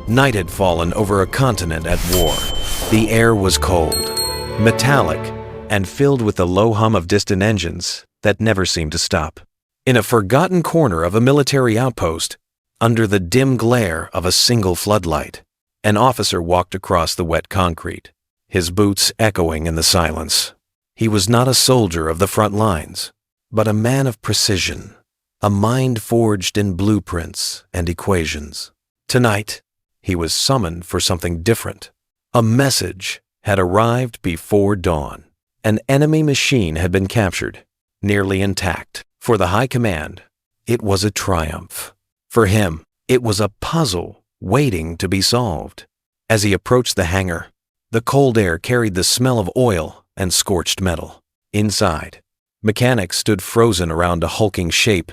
Night had fallen over a continent at war. The air was cold, metallic, and filled with the low hum of distant engines that never seemed to stop. In a forgotten corner of a military outpost, under the dim glare of a single floodlight, an officer walked across the wet concrete, his boots echoing in the silence. He was not a soldier of the front lines, but a man of precision, a mind forged in blueprints and equations. Tonight, he was summoned for something different. A message had arrived before dawn. An enemy machine had been captured, nearly intact. For the High Command, it was a triumph. For him, it was a puzzle waiting to be solved. As he approached the hangar, the cold air carried the smell of oil and scorched metal. Inside, mechanics stood frozen around a hulking shape,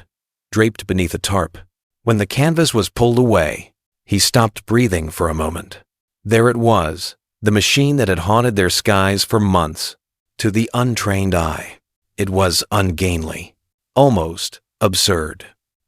draped beneath a tarp. When the canvas was pulled away, he stopped breathing for a moment. There it was, the machine that had haunted their skies for months. To the untrained eye, it was ungainly, almost absurd.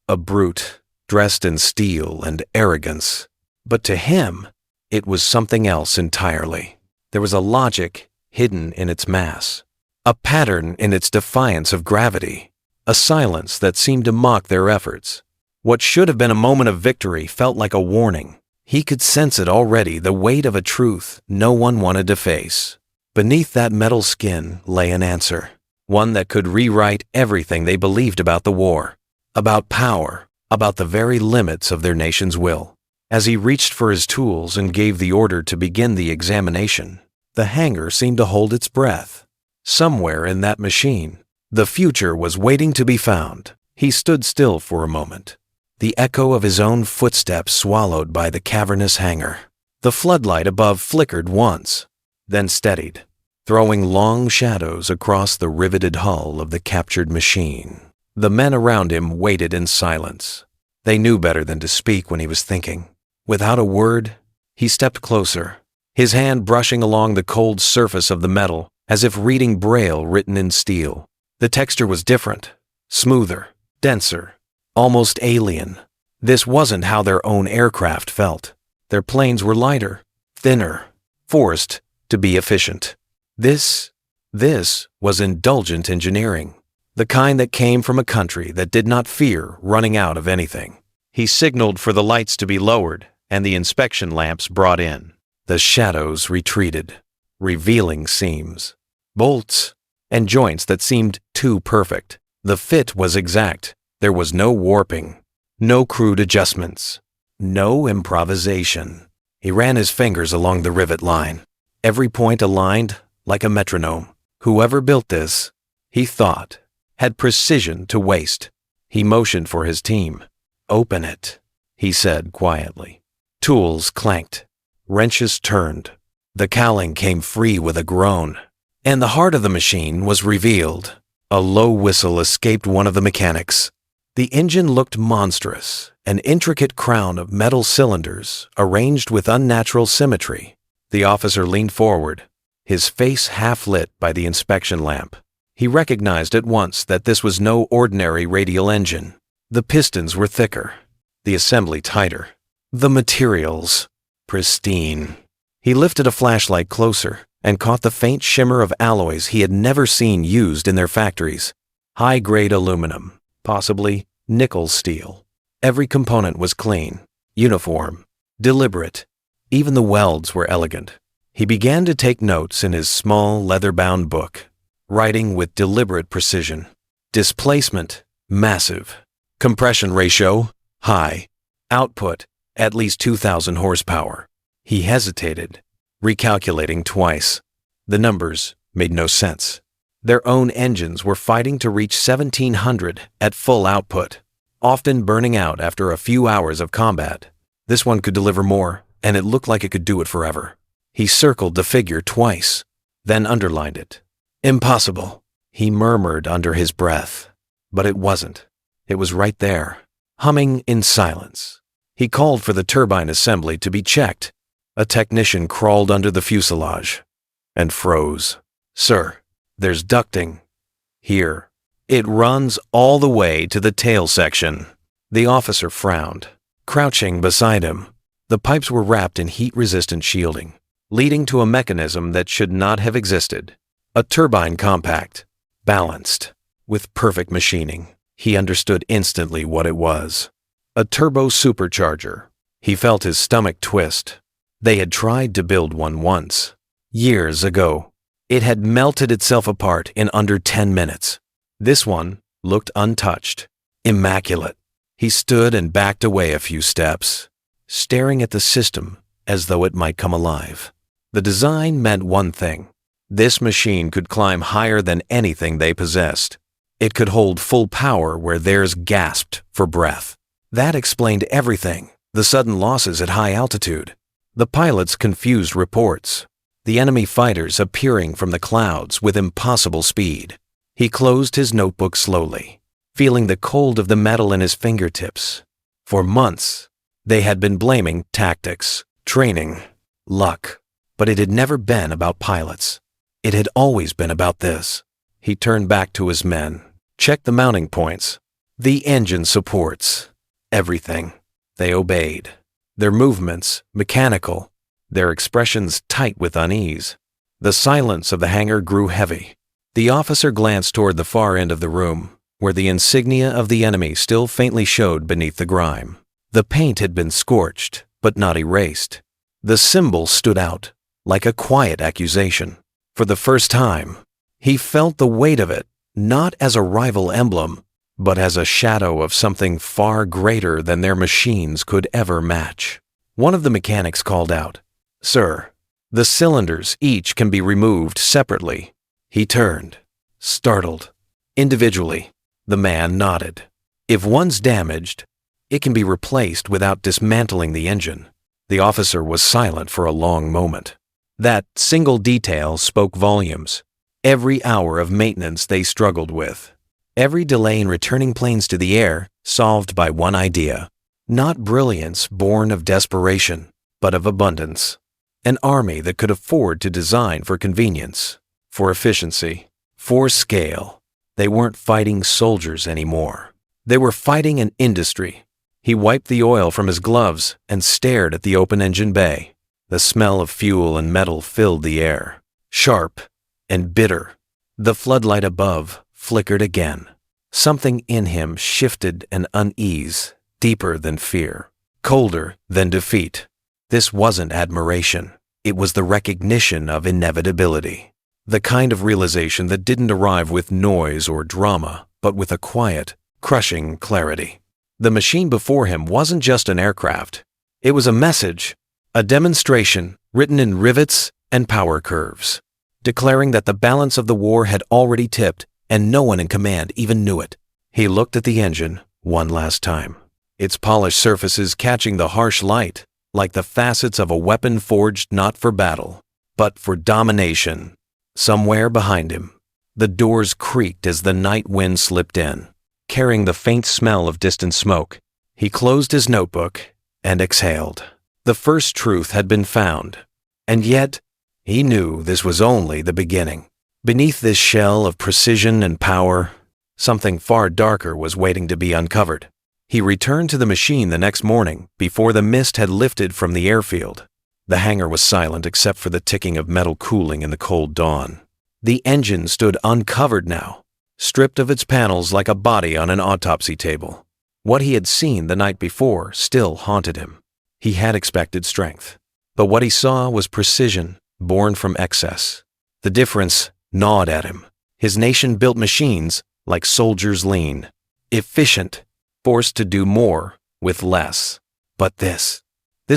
A brute, dressed in steel and arrogance. But to him, it was something else entirely. There was a logic hidden in its mass, a pattern in its defiance of gravity, a silence that seemed to mock their efforts. What should have been a moment of victory felt like a warning. He could sense it already, the weight of a truth no one wanted to face. Beneath that metal skin lay an answer, one that could rewrite everything they believed about the war, about power, about the very limits of their nation's will. As he reached for his tools and gave the order to begin the examination, the hangar seemed to hold its breath. Somewhere in that machine, the future was waiting to be found. He stood still for a moment, the echo of his own footsteps swallowed by the cavernous hangar. The floodlight above flickered once, then steadied, throwing long shadows across the riveted hull of the captured machine. The men around him waited in silence. They knew better than to speak when he was thinking. Without a word, he stepped closer, his hand brushing along the cold surface of the metal as if reading braille written in steel. The texture was different, smoother, denser, almost alien. This wasn't how their own aircraft felt. Their planes were lighter, thinner, forced to be efficient. This was indulgent engineering, the kind that came from a country that did not fear running out of anything. He signaled for the lights to be lowered and the inspection lamps brought in. The shadows retreated, revealing seams, bolts, and joints that seemed too perfect. The fit was exact. There was no warping, no crude adjustments, no improvisation. He ran his fingers along the rivet line, every point aligned like a metronome. Whoever built this, he thought, had precision to waste. He motioned for his team. "Open it," he said quietly. Tools clanked. Wrenches turned. The cowling came free with a groan, and the heart of the machine was revealed. A low whistle escaped one of the mechanics. The engine looked monstrous, an intricate crown of metal cylinders arranged with unnatural symmetry. The officer leaned forward, his face half lit by the inspection lamp. He recognized at once that this was no ordinary radial engine. The pistons were thicker, the assembly tighter, the materials pristine. He lifted a flashlight closer and caught the faint shimmer of alloys he had never seen used in their factories. High-grade aluminum, possibly nickel steel. Every component was clean, uniform, deliberate. Even the welds were elegant. He began to take notes in his small leather-bound book, writing with deliberate precision. Displacement, massive. Compression ratio, high. Output, at least 2,000 horsepower. He hesitated, recalculating twice. The numbers made no sense. Their own engines were fighting to reach 1,700 at full output, often burning out after a few hours of combat. This one could deliver more, and it looked like it could do it forever. He circled the figure twice, then underlined it. "Impossible," he murmured under his breath. But it wasn't. It was right there, humming in silence. He called for the turbine assembly to be checked. A technician crawled under the fuselage and froze. "Sir, there's ducting here. It runs all the way to the tail section." The officer frowned, crouching beside him. The pipes were wrapped in heat-resistant shielding, leading to a mechanism that should not have existed. A turbine compact, balanced, with perfect machining. He understood instantly what it was. A turbo supercharger. He felt his stomach twist. They had tried to build one once, years ago. It had melted itself apart in under 10 minutes. This one looked untouched, immaculate. He stood and backed away a few steps, staring at the system as though it might come alive. The design meant one thing. This machine could climb higher than anything they possessed. It could hold full power where theirs gasped for breath. That explained everything. The sudden losses at high altitude, the pilots' confused reports, the enemy fighters appearing from the clouds with impossible speed. He closed his notebook slowly, feeling the cold of the metal in his fingertips. For months, they had been blaming tactics, training, luck, but it had never been about pilots. It had always been about this. He turned back to his men, checked the mounting points, the engine supports, everything. They obeyed. Their movements mechanical, their expressions tight with unease. The silence of the hangar grew heavy. The officer glanced toward the far end of the room, where the insignia of the enemy still faintly showed beneath the grime. The paint had been scorched, but not erased. The symbol stood out, like a quiet accusation. For the first time, he felt the weight of it, not as a rival emblem, but as a shadow of something far greater than their machines could ever match. One of the mechanics called out, "Sir, the cylinders each can be removed separately." He turned, startled. Individually, the man nodded. If one's damaged, it can be replaced without dismantling the engine. The officer was silent for a long moment. That single detail spoke volumes. Every hour of maintenance they struggled with. Every delay in returning planes to the air solved by one idea. Not brilliance born of desperation, but of abundance. An army that could afford to design for convenience, for efficiency, for scale. They weren't fighting soldiers anymore. They were fighting an industry. He wiped the oil from his gloves and stared at the open engine bay. The smell of fuel and metal filled the air, sharp and bitter. The floodlight above flickered again. Something in him shifted an unease, deeper than fear, colder than defeat. This wasn't admiration. It was the recognition of inevitability. The kind of realization that didn't arrive with noise or drama, but with a quiet, crushing clarity. The machine before him wasn't just an aircraft. It was a message, a demonstration written in rivets and power curves, declaring that the balance of the war had already tipped and no one in command even knew it. He looked at the engine one last time, its polished surfaces catching the harsh light like the facets of a weapon forged not for battle, but for domination. Somewhere behind him, the doors creaked as the night wind slipped in, carrying the faint smell of distant smoke. He closed his notebook and exhaled. The first truth had been found, and yet he knew this was only the beginning. Beneath this shell of precision and power, something far darker was waiting to be uncovered. He returned to the machine the next morning before the mist had lifted from the airfield. The hangar was silent except for the ticking of metal cooling in the cold dawn. The engine stood uncovered now, stripped of its panels like a body on an autopsy table. What he had seen the night before still haunted him. He had expected strength, but what he saw was precision born from excess. The difference gnawed at him. His nation built machines like soldiers lean, efficient, forced to do more with less. But this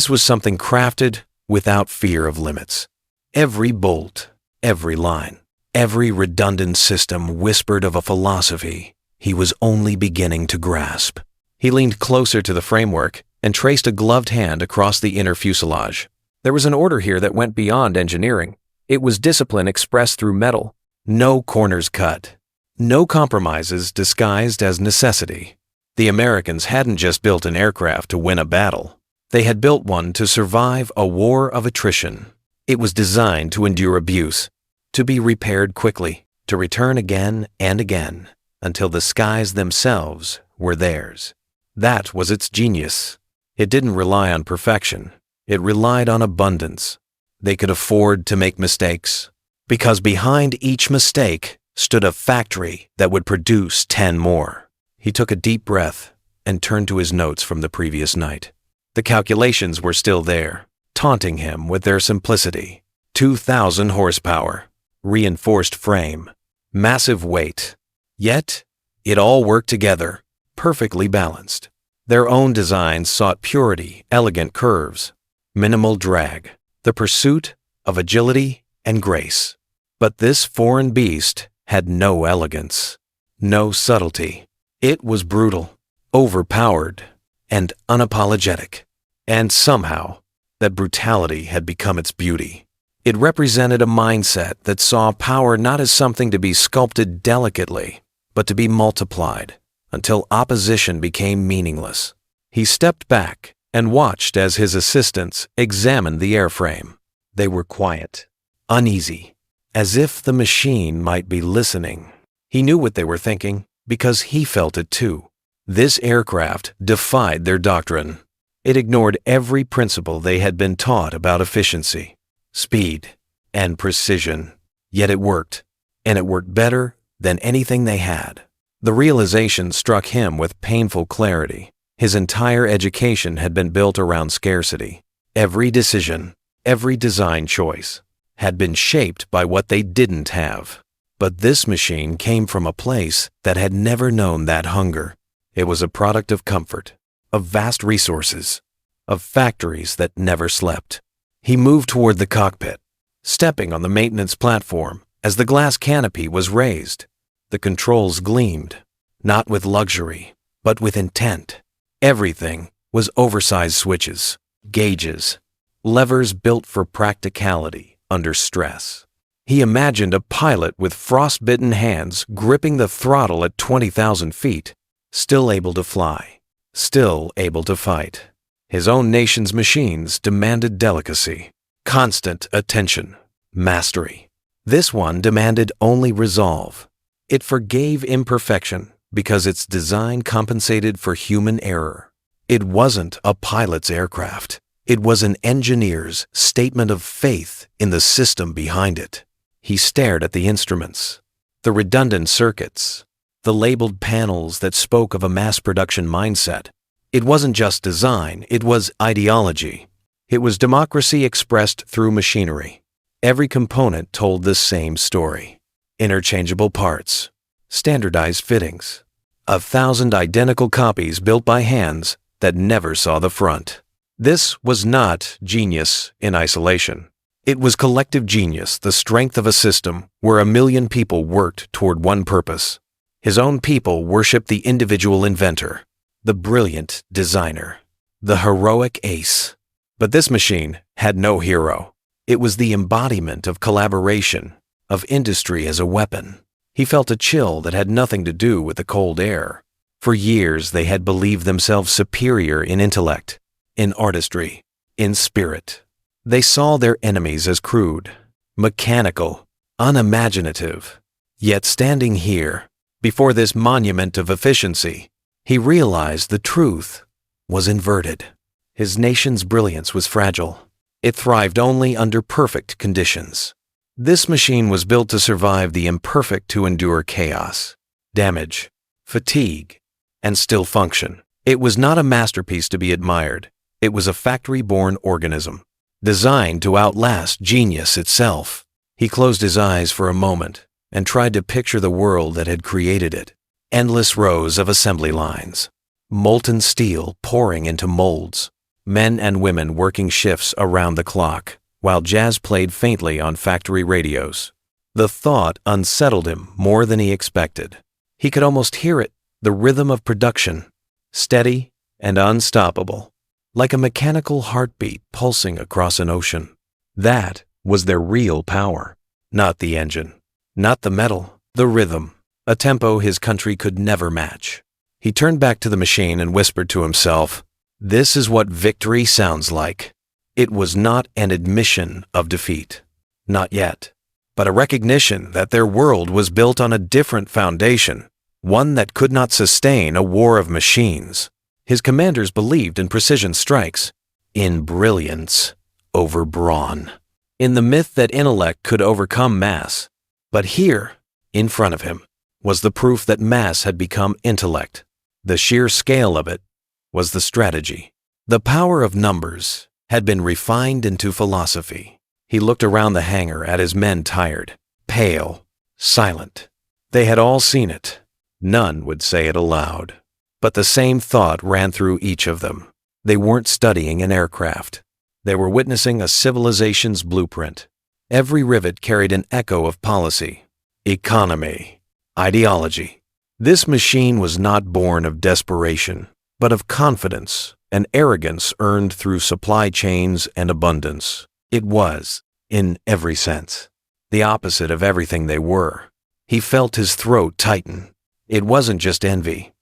was something crafted without fear of limits. Every bolt, every line, every redundant system whispered of a philosophy he was only beginning to grasp. He leaned closer to the framework and traced a gloved hand across the inner fuselage. There was an order here that went beyond engineering. It was discipline expressed through metal. No corners cut. No compromises disguised as necessity. The Americans hadn't just built an aircraft to win a battle. They had built one to survive a war of attrition. It was designed to endure abuse, to be repaired quickly, to return again and again, until the skies themselves were theirs. That was its genius. It didn't rely on perfection. It relied on abundance. They could afford to make mistakes, because behind each mistake stood a factory that would produce 10 more. He took a deep breath and turned to his notes from the previous night. The calculations were still there, taunting him with their simplicity. 2,000 horsepower, reinforced frame, massive weight. Yet, it all worked together, perfectly balanced. Their own designs sought purity, elegant curves, minimal drag, the pursuit of agility and grace. But this foreign beast had no elegance, no subtlety. It was brutal, overpowered, and unapologetic. And somehow, that brutality had become its beauty. It represented a mindset that saw power not as something to be sculpted delicately, but to be multiplied until opposition became meaningless. He stepped back and watched as his assistants examined the airframe. They were quiet, uneasy, as if the machine might be listening. He knew what they were thinking because he felt it too. This aircraft defied their doctrine. It ignored every principle they had been taught about efficiency, speed, and precision. Yet it worked, and it worked better than anything they had. The realization struck him with painful clarity. His entire education had been built around scarcity. Every decision, every design choice, had been shaped by what they didn't have. But this machine came from a place that had never known that hunger. It was a product of comfort, of vast resources, of factories that never slept. He moved toward the cockpit, stepping on the maintenance platform as the glass canopy was raised. The controls gleamed, not with luxury, but with intent. Everything was oversized switches, gauges, levers built for practicality under stress. He imagined a pilot with frostbitten hands gripping the throttle at 20,000 feet, still able to fly, still able to fight. His own nation's machines demanded delicacy, constant attention, mastery. This one demanded only resolve. It forgave imperfection because its design compensated for human error. It wasn't a pilot's aircraft. It was an engineer's statement of faith in the system behind it. He stared at the instruments, the redundant circuits, the labeled panels that spoke of a mass production mindset. It wasn't just design, it was ideology. It was democracy expressed through machinery. Every component told the same story. Interchangeable parts, standardized fittings, 1,000 identical copies built by hands that never saw the front. This was not genius in isolation. It was collective genius, the strength of a system where 1 million people worked toward one purpose. His own people worshipped the individual inventor, the brilliant designer, the heroic ace. But this machine had no hero. It was the embodiment of collaboration, of industry as a weapon. He felt a chill that had nothing to do with the cold air. For years they had believed themselves superior in intellect, in artistry, in spirit. They saw their enemies as crude, mechanical, unimaginative. Yet standing here, before this monument of efficiency, he realized the truth was inverted. His nation's brilliance was fragile. It thrived only under perfect conditions. This machine was built to survive the imperfect, to endure chaos, damage, fatigue, and still function. It was not a masterpiece to be admired. It was a factory-born organism, designed to outlast genius itself. He closed his eyes for a moment and tried to picture the world that had created it. Endless rows of assembly lines, molten steel pouring into molds, men and women working shifts around the clock, while jazz played faintly on factory radios. The thought unsettled him more than he expected. He could almost hear it, the rhythm of production, steady and unstoppable, like a mechanical heartbeat pulsing across an ocean. That was their real power, not the engine, not the metal, the rhythm, a tempo his country could never match. He turned back to the machine and whispered to himself, "This is what victory sounds like." It was not an admission of defeat, not yet, but a recognition that their world was built on a different foundation, one that could not sustain a war of machines. His commanders believed in precision strikes, in brilliance over brawn, in the myth that intellect could overcome mass. But here, in front of him, was the proof that mass had become intellect. The sheer scale of it was the strategy. The power of numbers had been refined into philosophy. He looked around the hangar at his men, tired, pale, silent. They had all seen it. None would say it aloud. But the same thought ran through each of them. They weren't studying an aircraft. They were witnessing a civilization's blueprint. Every rivet carried an echo of policy, economy, ideology. This machine was not born of desperation, but of confidence and arrogance earned through supply chains and abundance. It was, in every sense, the opposite of everything they were. He felt his throat tighten. It wasn't just envy.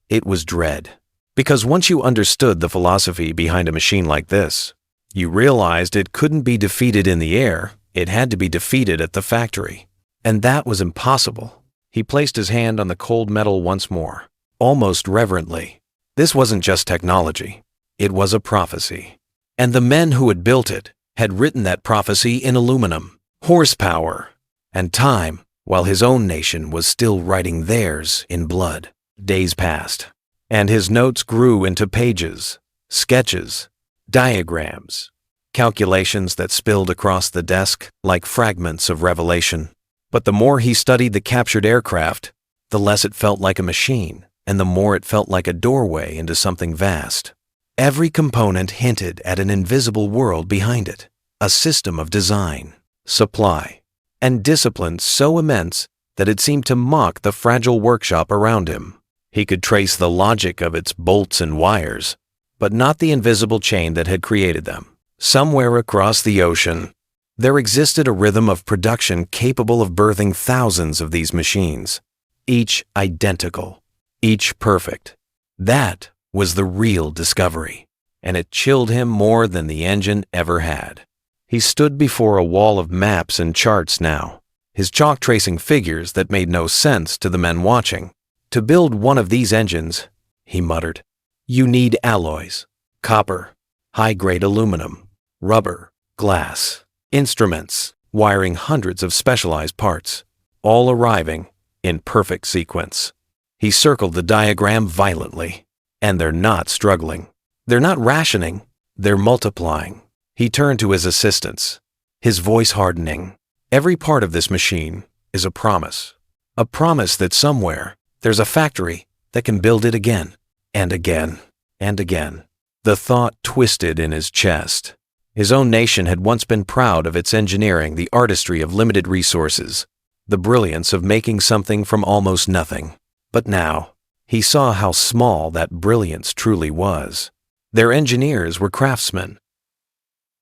It was dread. Because once you understood the philosophy behind a machine like this, you realized it couldn't be defeated in the air. It had to be defeated at the factory. And that was impossible. He placed his hand on the cold metal once more, almost reverently. This wasn't just technology. It was a prophecy. And the men who had built it had written that prophecy in aluminum, horsepower, and time, while his own nation was still writing theirs in blood. Days passed, and his notes grew into pages, sketches, diagrams, calculations that spilled across the desk like fragments of revelation. But the more he studied the captured aircraft, the less it felt like a machine, and the more it felt like a doorway into something vast. Every component hinted at an invisible world behind it, a system of design, supply, and discipline so immense that it seemed to mock the fragile workshop around him. He could trace the logic of its bolts and wires, but not the invisible chain that had created them. Somewhere across the ocean, there existed a rhythm of production capable of birthing thousands of these machines, each identical, each perfect. That was the real discovery, and it chilled him more than the engine ever had. He stood before a wall of maps and charts now, his chalk tracing figures that made no sense to the men watching. To build one of these engines, he muttered, you need alloys, copper, high-grade aluminum, rubber, glass, instruments, wiring hundreds of specialized parts, all arriving in perfect sequence. He circled the diagram violently. And they're not struggling. They're not rationing. They're multiplying. He turned to his assistants, his voice hardening. Every part of this machine is a promise that somewhere there's a factory that can build it again, and again, and again. The thought twisted in his chest. His own nation had once been proud of its engineering, the artistry of limited resources, the brilliance of making something from almost nothing. But now, he saw how small that brilliance truly was. Their engineers were craftsmen.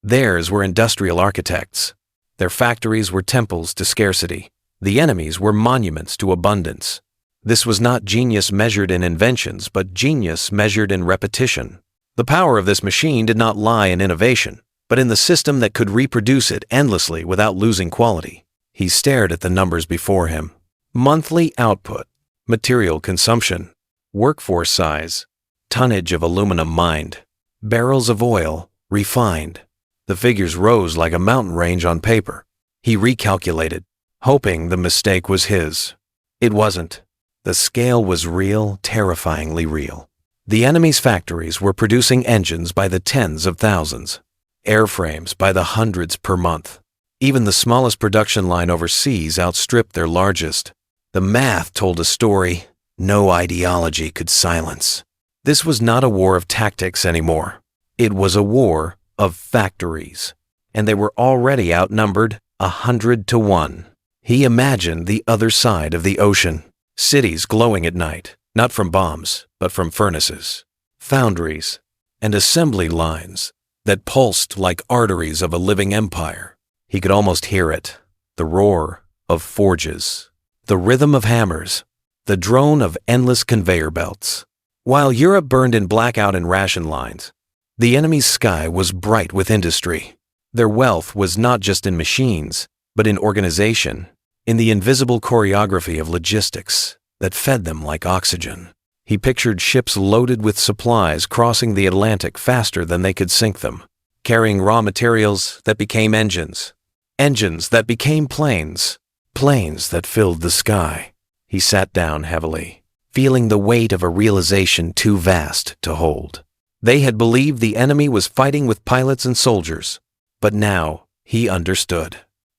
Theirs were industrial architects. Their factories were temples to scarcity. The enemy's were monuments to abundance. This was not genius measured in inventions, but genius measured in repetition. The power of this machine did not lie in innovation, but in the system that could reproduce it endlessly without losing quality. He stared at the numbers before him. Monthly output, material consumption, workforce size, tonnage of aluminum mined, barrels of oil refined. The figures rose like a mountain range on paper. He recalculated, hoping the mistake was his. It wasn't. The scale was real, terrifyingly real. The enemy's factories were producing engines by the tens of thousands, airframes by the hundreds per month. Even the smallest production line overseas outstripped their largest. The math told a story no ideology could silence. This was not a war of tactics anymore. It was a war of factories, and they were already outnumbered 100 to 1. He imagined the other side of the ocean, cities glowing at night, not from bombs, but from furnaces, foundries, and assembly lines that pulsed like arteries of a living empire. He could almost hear it, the roar of forges, the rhythm of hammers, the drone of endless conveyor belts. While Europe burned in blackout and ration lines, the enemy's sky was bright with industry. Their wealth was not just in machines, but in organization, in the invisible choreography of logistics that fed them like oxygen. He pictured ships loaded with supplies crossing the Atlantic faster than they could sink them, carrying raw materials that became engines, engines that became planes, planes that filled the sky. He sat down heavily, feeling the weight of a realization too vast to hold. They had believed the enemy was fighting with pilots and soldiers, but now he understood.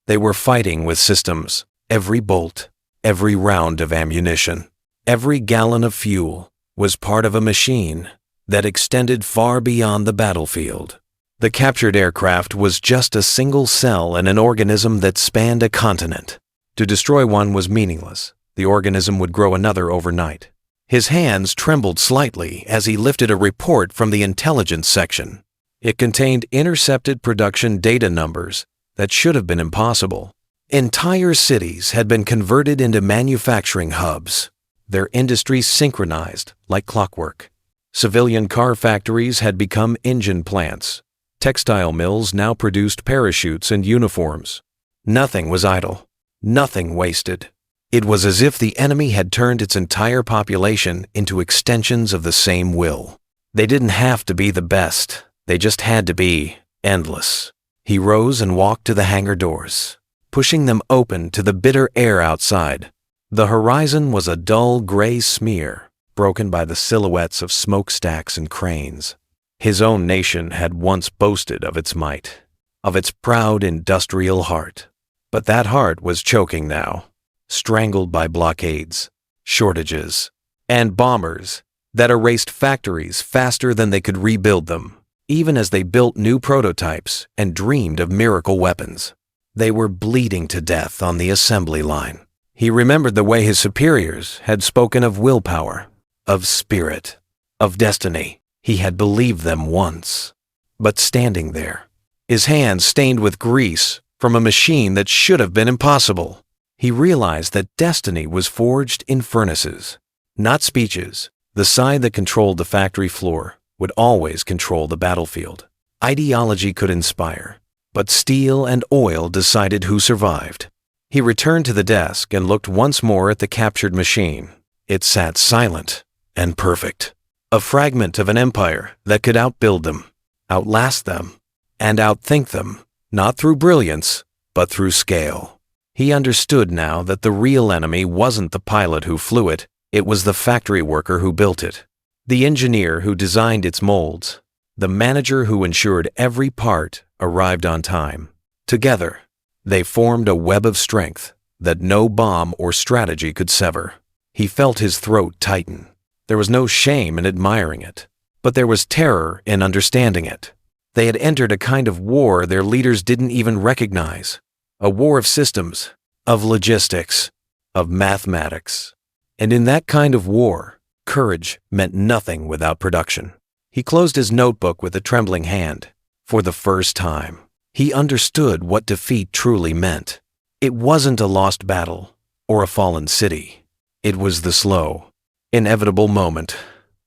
They were fighting with systems. Every bolt, every round of ammunition, every gallon of fuel was part of a machine that extended far beyond the battlefield. The captured aircraft was just a single cell in an organism that spanned a continent. To destroy one was meaningless. The organism would grow another overnight. His hands trembled slightly as he lifted a report from the intelligence section. It contained intercepted production data numbers that should have been impossible. Entire cities had been converted into manufacturing hubs, their industries synchronized like clockwork. Civilian car factories had become engine plants. Textile mills now produced parachutes and uniforms. Nothing was idle, nothing wasted. It was as if the enemy had turned its entire population into extensions of the same will. They didn't have to be the best, they just had to be endless. He rose and walked to the hangar doors, pushing them open to the bitter air outside. The horizon was a dull gray smear, broken by the silhouettes of smokestacks and cranes. His own nation had once boasted of its might, of its proud industrial heart. But that heart was choking now, strangled by blockades, shortages, and bombers that erased factories faster than they could rebuild them, even as they built new prototypes and dreamed of miracle weapons. They were bleeding to death on the assembly line. He remembered the way his superiors had spoken of willpower, of spirit, of destiny. He had believed them once. But standing there, his hands stained with grease from a machine that should have been impossible, he realized that destiny was forged in furnaces, not speeches. The side that controlled the factory floor would always control the battlefield. Ideology could inspire, but steel and oil decided who survived. He returned to the desk and looked once more at the captured machine. It sat silent and perfect, a fragment of an empire that could outbuild them, outlast them, and outthink them, not through brilliance, but through scale. He understood now that the real enemy wasn't the pilot who flew it, it was the factory worker who built it, the engineer who designed its molds, the manager who ensured every part arrived on time. Together, they formed a web of strength that no bomb or strategy could sever. He felt his throat tighten. There was no shame in admiring it, but there was terror in understanding it. They had entered a kind of war their leaders didn't even recognize. A war of systems, of logistics, of mathematics. And in that kind of war, courage meant nothing without production. He closed his notebook with a trembling hand. For the first time, he understood what defeat truly meant. It wasn't a lost battle or a fallen city. It was the slow, inevitable moment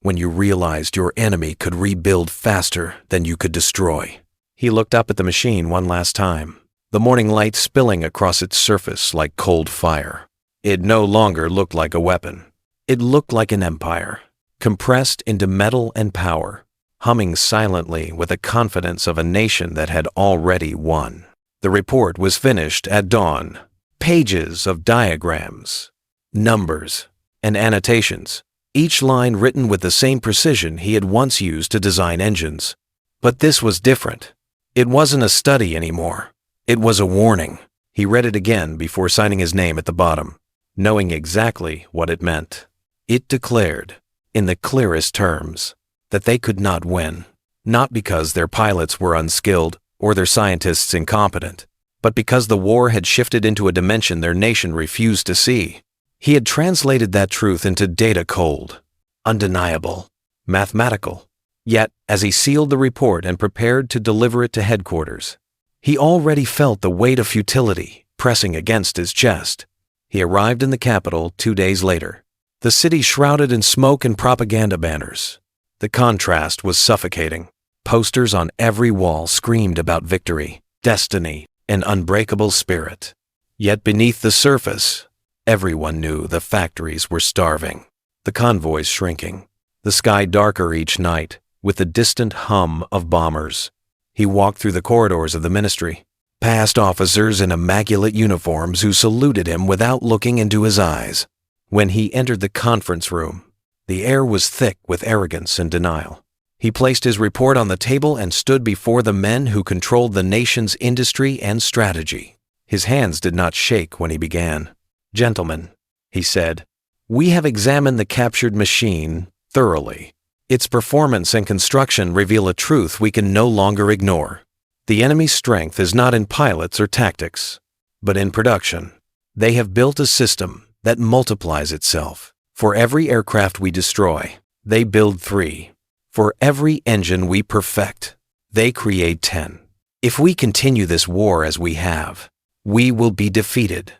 when you realized your enemy could rebuild faster than you could destroy. He looked up at the machine one last time, the morning light spilling across its surface like cold fire. It no longer looked like a weapon. It looked like an empire, compressed into metal and power, humming silently with the confidence of a nation that had already won. The report was finished at dawn. Pages of diagrams, numbers, and annotations, each line written with the same precision he had once used to design engines. But this was different. It wasn't a study anymore. It was a warning. He read it again before signing his name at the bottom, knowing exactly what it meant. It declared, in the clearest terms, that they could not win, not because their pilots were unskilled or their scientists incompetent, but because the war had shifted into a dimension their nation refused to see. He had translated that truth into data cold, undeniable, mathematical. Yet, as he sealed the report and prepared to deliver it to headquarters, he already felt the weight of futility pressing against his chest. He arrived in the capital 2 days later, the city shrouded in smoke and propaganda banners. The contrast was suffocating. Posters on every wall screamed about victory, destiny, and unbreakable spirit. Yet beneath the surface, everyone knew the factories were starving. the convoys shrinking, the sky darker each night with the distant hum of bombers. He walked through the corridors of the ministry, past officers in immaculate uniforms who saluted him without looking into his eyes. When he entered the conference room, the air was thick with arrogance and denial. He placed his report on the table and stood before the men who controlled the nation's industry and strategy. His hands did not shake when he began. "Gentlemen," he said, "we have examined the captured machine thoroughly. Its performance and construction reveal a truth we can no longer ignore. The enemy's strength is not in pilots or tactics, but in production. They have built a system that multiplies itself. For every aircraft we destroy, they build 3. For every engine we perfect, they create 10. If we continue this war as we have, we will be defeated,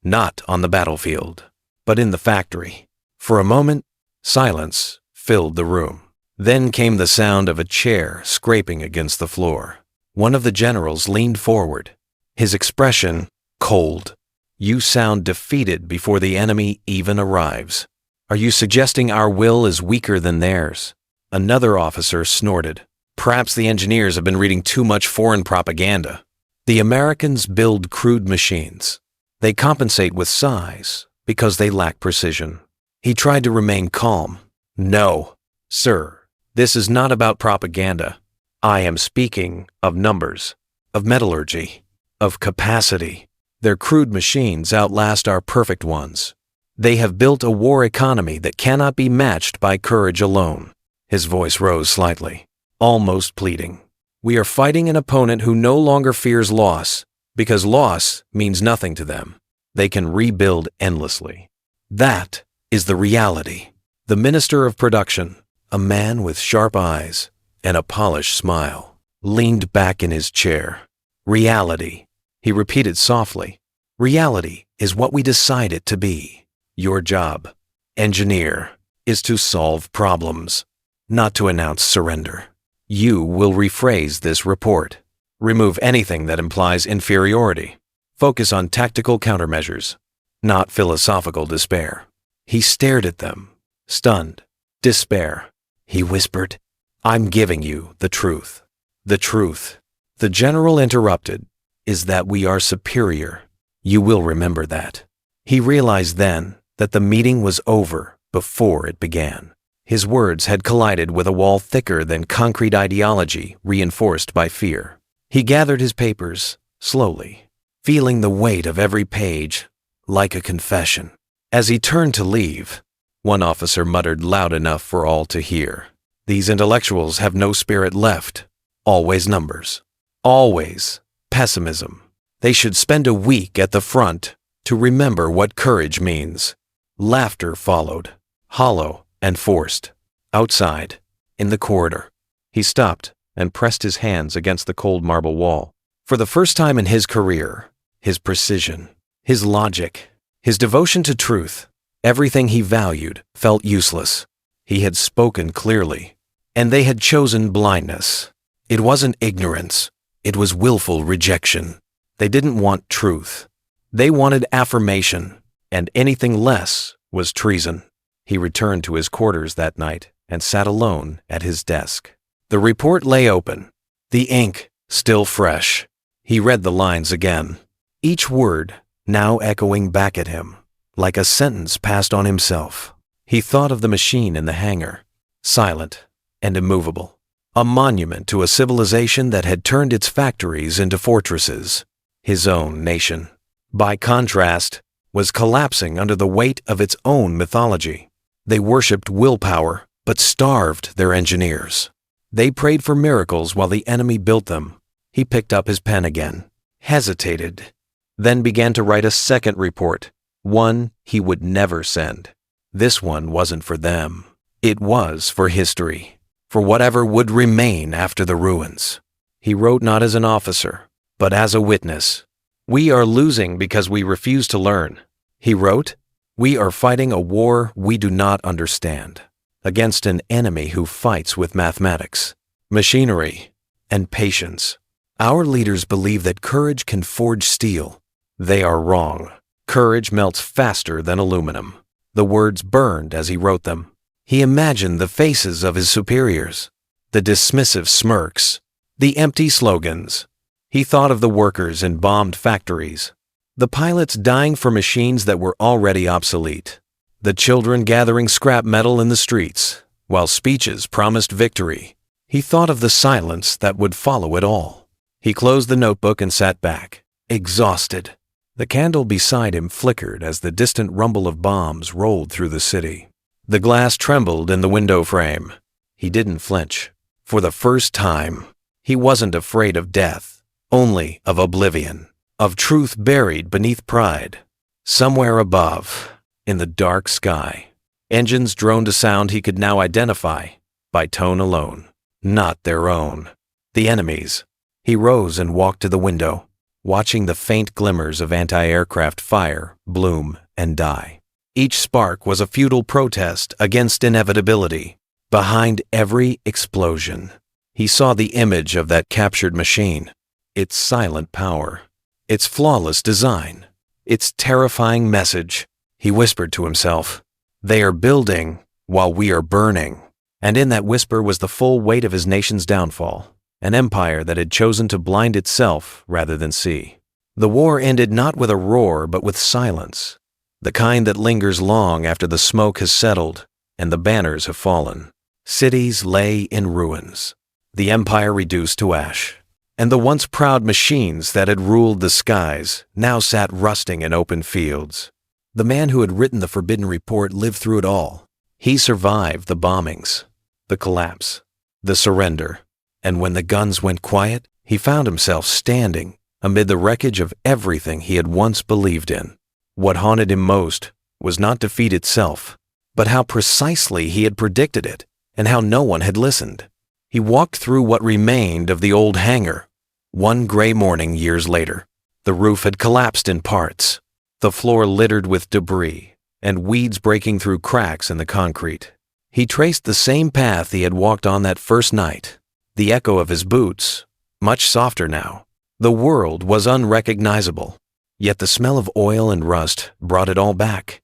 not on the battlefield, but in the factory." For a moment, silence filled the room. Then came the sound of a chair scraping against the floor. One of the generals leaned forward, his expression cold. "You sound defeated before the enemy even arrives. Are you suggesting our will is weaker than theirs?" Another officer snorted. "Perhaps the engineers have been reading too much foreign propaganda. The Americans build crude machines. They compensate with size because they lack precision." He tried to remain calm. "No, sir, this is not about propaganda. I am speaking of numbers, of metallurgy, of capacity. Their crude machines outlast our perfect ones. They have built a war economy that cannot be matched by courage alone." His voice rose slightly, almost pleading. "We are fighting an opponent who no longer fears loss, because loss means nothing to them. They can rebuild endlessly. That is the reality." The Minister of Production, a man with sharp eyes and a polished smile, leaned back in his chair. "Reality," he repeated softly. "Reality is what we decide it to be. Your job, engineer, is to solve problems, not to announce surrender. You will rephrase this report. Remove anything that implies inferiority. Focus on tactical countermeasures, not philosophical despair." He stared at them, stunned. "Despair," he whispered. "I'm giving you the truth. The truth," the general interrupted, "is that we are superior. You will remember that." He realized then that the meeting was over before it began. His words had collided with a wall thicker than concrete ideology reinforced by fear. He gathered his papers slowly, feeling the weight of every page like a confession. As he turned to leave, one officer muttered loud enough for all to hear, "These intellectuals have no spirit left. Always numbers. Always pessimism. They should spend a week at the front to remember what courage means." Laughter followed, hollow and forced. Outside, in the corridor, he stopped and pressed his hands against the cold marble wall. For the first time in his career, his precision, his logic, his devotion to truth, everything he valued felt useless. He had spoken clearly, and they had chosen blindness. It wasn't ignorance, it was willful rejection. They didn't want truth. They wanted affirmation, and anything less was treason. He returned to his quarters that night and sat alone at his desk. The report lay open, the ink still fresh. He read the lines again, each word now echoing back at him, like a sentence passed on himself. He thought of the machine in the hangar, silent and immovable, a monument to a civilization that had turned its factories into fortresses. His own nation, by contrast, was collapsing under the weight of its own mythology. They worshipped willpower, but starved their engineers. They prayed for miracles while the enemy built them. He picked up his pen again, hesitated, then began to write a second report, one he would never send. This one wasn't for them. It was for history, for whatever would remain after the ruins. He wrote not as an officer, but as a witness. "We are losing because we refuse to learn." He wrote, "We are fighting a war we do not understand, against an enemy who fights with mathematics, machinery, and patience. Our leaders believe that courage can forge steel. They are wrong. Courage melts faster than aluminum. The words burned as he wrote them. He imagined the faces of his superiors, the dismissive smirks, the empty slogans. He thought of the workers in bombed factories, the pilots dying for machines that were already obsolete, the children gathering scrap metal in the streets, while speeches promised victory. He thought of the silence that would follow it all. He closed the notebook and sat back, exhausted. The candle beside him flickered as the distant rumble of bombs rolled through the city. The glass trembled in the window frame. He didn't flinch. For the first time, he wasn't afraid of death, only of oblivion, of truth buried beneath pride. Somewhere above, in the dark sky, engines droned a sound he could now identify by tone alone. Not their own. The enemy's. He rose and walked to the window, watching the faint glimmers of anti-aircraft fire bloom and die. Each spark was a futile protest against inevitability. Behind every explosion, he saw the image of that captured machine, its silent power, its flawless design, its terrifying message. He whispered to himself, "They are building while we are burning." And in that whisper was the full weight of his nation's downfall, an empire that had chosen to blind itself rather than see. The war ended not with a roar but with silence, the kind that lingers long after the smoke has settled and the banners have fallen. Cities lay in ruins, the empire reduced to ash, and the once proud machines that had ruled the skies now sat rusting in open fields. The man who had written the forbidden report lived through it all. He survived the bombings, the collapse, the surrender, and when the guns went quiet, he found himself standing amid the wreckage of everything he had once believed in. What haunted him most was not defeat itself, but how precisely he had predicted it and how no one had listened. He walked through what remained of the old hangar. One gray morning years later, the roof had collapsed in parts, the floor littered with debris, and weeds breaking through cracks in the concrete. He traced the same path he had walked on that first night, the echo of his boots, much softer now. The world was unrecognizable, yet the smell of oil and rust brought it all back.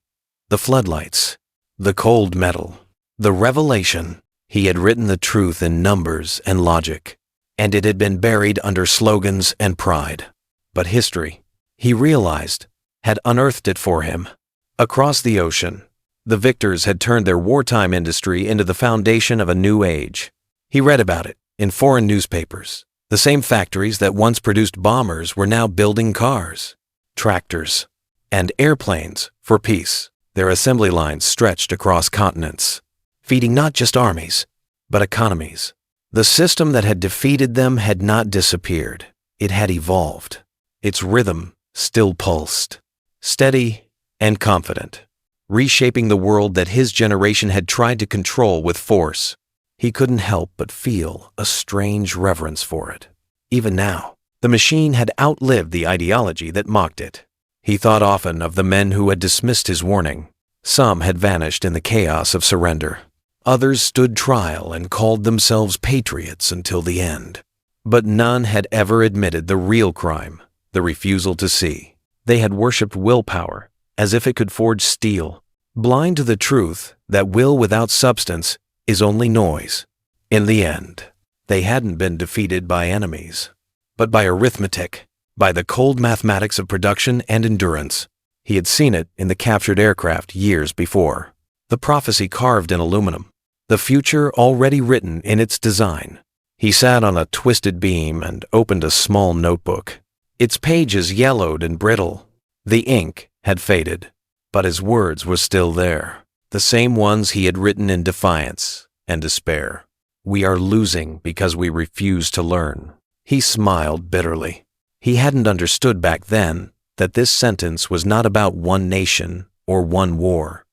The floodlights, the cold metal, the revelation. He had written the truth in numbers and logic, and it had been buried under slogans and pride. But history, he realized, had unearthed it for him. Across the ocean, the victors had turned their wartime industry into the foundation of a new age. He read about it in foreign newspapers. The same factories that once produced bombers were now building cars, tractors, and airplanes for peace. Their assembly lines stretched across continents, feeding not just armies, but economies. The system that had defeated them had not disappeared. It had evolved. Its rhythm still pulsed, steady and confident, reshaping the world that his generation had tried to control with force. He couldn't help but feel a strange reverence for it. Even now, the machine had outlived the ideology that mocked it. He thought often of the men who had dismissed his warning. Some had vanished in the chaos of surrender. Others stood trial and called themselves patriots until the end. But none had ever admitted the real crime, the refusal to see. They had worshipped willpower as if it could forge steel, blind to the truth that will without substance is only noise. In the end, they hadn't been defeated by enemies, but by arithmetic, by the cold mathematics of production and endurance. He had seen it in the captured aircraft years before. The prophecy carved in aluminum, the future already written in its design. He sat on a twisted beam and opened a small notebook. Its pages yellowed and brittle. The ink had faded, but his words were still there, the same ones he had written in defiance and despair. We are losing because we refuse to learn. He smiled bitterly. He hadn't understood back then that this sentence was not about one nation or one war.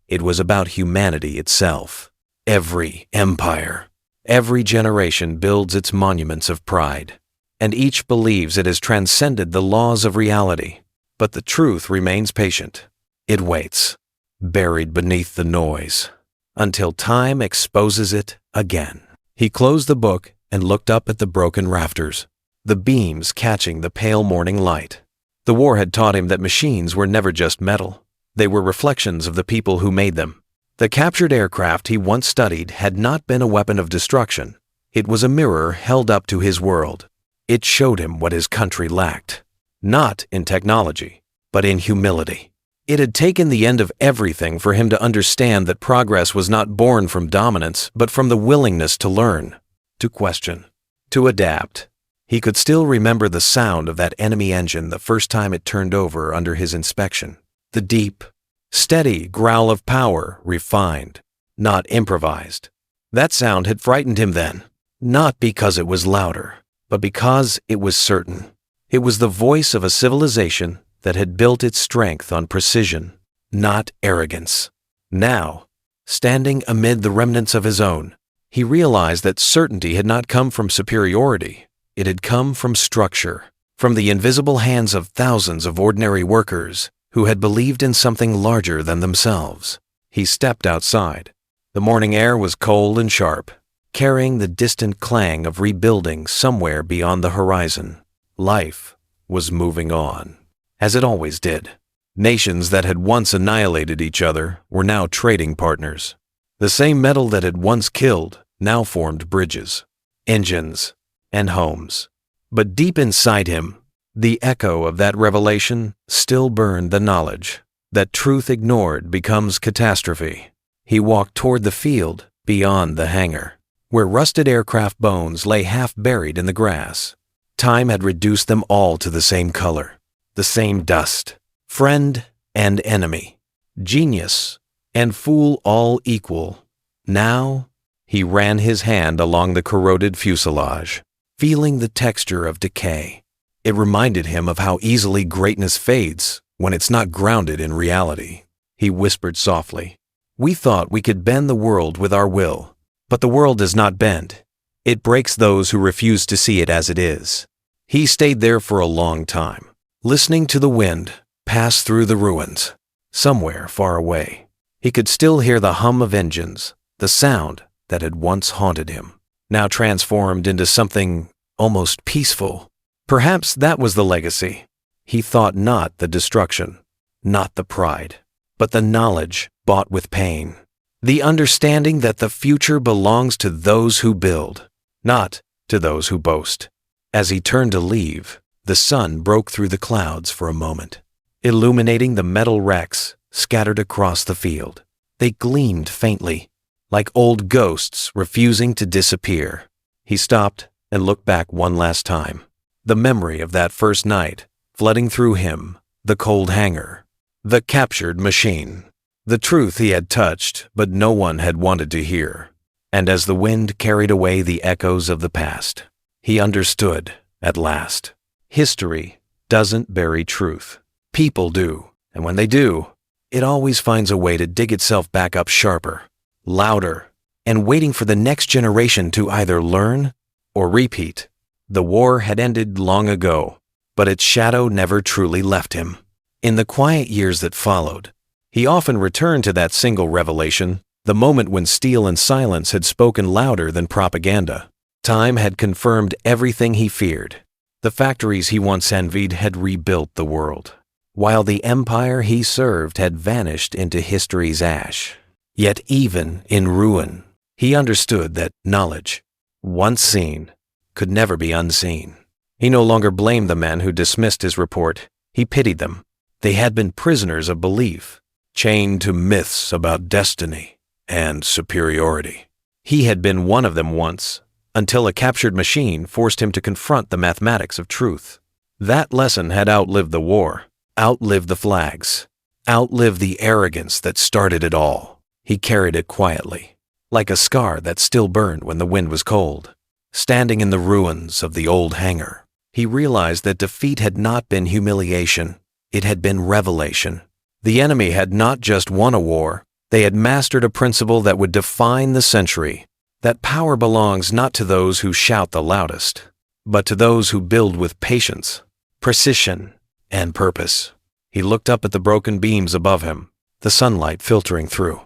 It was about humanity itself. Every empire, every generation builds its monuments of pride, and each believes it has transcended the laws of reality. But the truth remains patient. It waits, buried beneath the noise, until time exposes it again. He closed the book and looked up at the broken rafters, the beams catching the pale morning light. The war had taught him that machines were never just metal. They were reflections of the people who made them. The captured aircraft he once studied had not been a weapon of destruction. It was a mirror held up to his world. It showed him what his country lacked, not in technology, but in humility. It had taken the end of everything for him to understand that progress was not born from dominance, but from the willingness to learn, to question, to adapt. He could still remember the sound of that enemy engine the first time it turned over under his inspection. The deep, steady growl of power, refined, not improvised. That sound had frightened him then, not because it was louder, but because it was certain. It was the voice of a civilization that had built its strength on precision, not arrogance. Now, standing amid the remnants of his own, he realized that certainty had not come from superiority. It had come from structure, from the invisible hands of thousands of ordinary workers who had believed in something larger than themselves. He stepped outside. The morning air was cold and sharp, carrying the distant clang of rebuilding somewhere beyond the horizon. Life was moving on, as it always did. Nations that had once annihilated each other were now trading partners. The same metal that had once killed now formed bridges, engines, and homes. But deep inside him, the echo of that revelation still burned the knowledge that truth ignored becomes catastrophe. He walked toward the field beyond the hangar, where rusted aircraft bones lay half buried in the grass. Time had reduced them all to the same color, the same dust. Friend and enemy, genius and fool all equal. Now, he ran his hand along the corroded fuselage, feeling the texture of decay. It reminded him of how easily greatness fades when it's not grounded in reality. He whispered softly, "We thought we could bend the world with our will, but the world does not bend. It breaks those who refuse to see it as it is." He stayed there for a long time, listening to the wind pass through the ruins. Somewhere far away, he could still hear the hum of engines, the sound that had once haunted him, now transformed into something almost peaceful. Perhaps that was the legacy. He thought not the destruction, not the pride, but the knowledge bought with pain. The understanding that the future belongs to those who build, not to those who boast. As he turned to leave, the sun broke through the clouds for a moment, illuminating the metal wrecks scattered across the field. They gleamed faintly, like old ghosts refusing to disappear. He stopped and looked back one last time. The memory of that first night flooding through him, the cold hangar, the captured machine, the truth he had touched but no one had wanted to hear. And as the wind carried away the echoes of the past, he understood at last. History doesn't bury truth. People do, and when they do, it always finds a way to dig itself back up sharper, louder, and waiting for the next generation to either learn or repeat. The war had ended long ago, but its shadow never truly left him. In the quiet years that followed, he often returned to that single revelation, the moment when steel and silence had spoken louder than propaganda. Time had confirmed everything he feared. The factories he once envied had rebuilt the world, while the empire he served had vanished into history's ash. Yet even in ruin, he understood that knowledge, once seen, could never be unseen. He no longer blamed the men who dismissed his report. He pitied them. They had been prisoners of belief, chained to myths about destiny and superiority. He had been one of them once, until a captured machine forced him to confront the mathematics of truth. That lesson had outlived the war, outlived the flags, outlived the arrogance that started it all. He carried it quietly, like a scar that still burned when the wind was cold. Standing in the ruins of the old hangar, he realized that defeat had not been humiliation, it had been revelation. The enemy had not just won a war, they had mastered a principle that would define the century. That power belongs not to those who shout the loudest, but to those who build with patience, precision, and purpose. He looked up at the broken beams above him, the sunlight filtering through,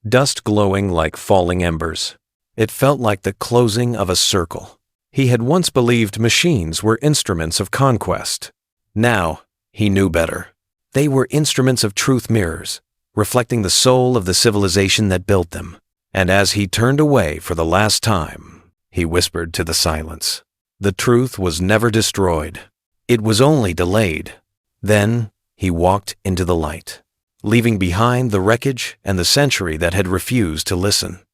dust glowing like falling embers. It felt like the closing of a circle. He had once believed machines were instruments of conquest. Now, he knew better. They were instruments of truth mirrors, reflecting the soul of the civilization that built them. And as he turned away for the last time, he whispered to the silence, "The truth was never destroyed. It was only delayed." Then he walked into the light, leaving behind the wreckage and the century that had refused to listen.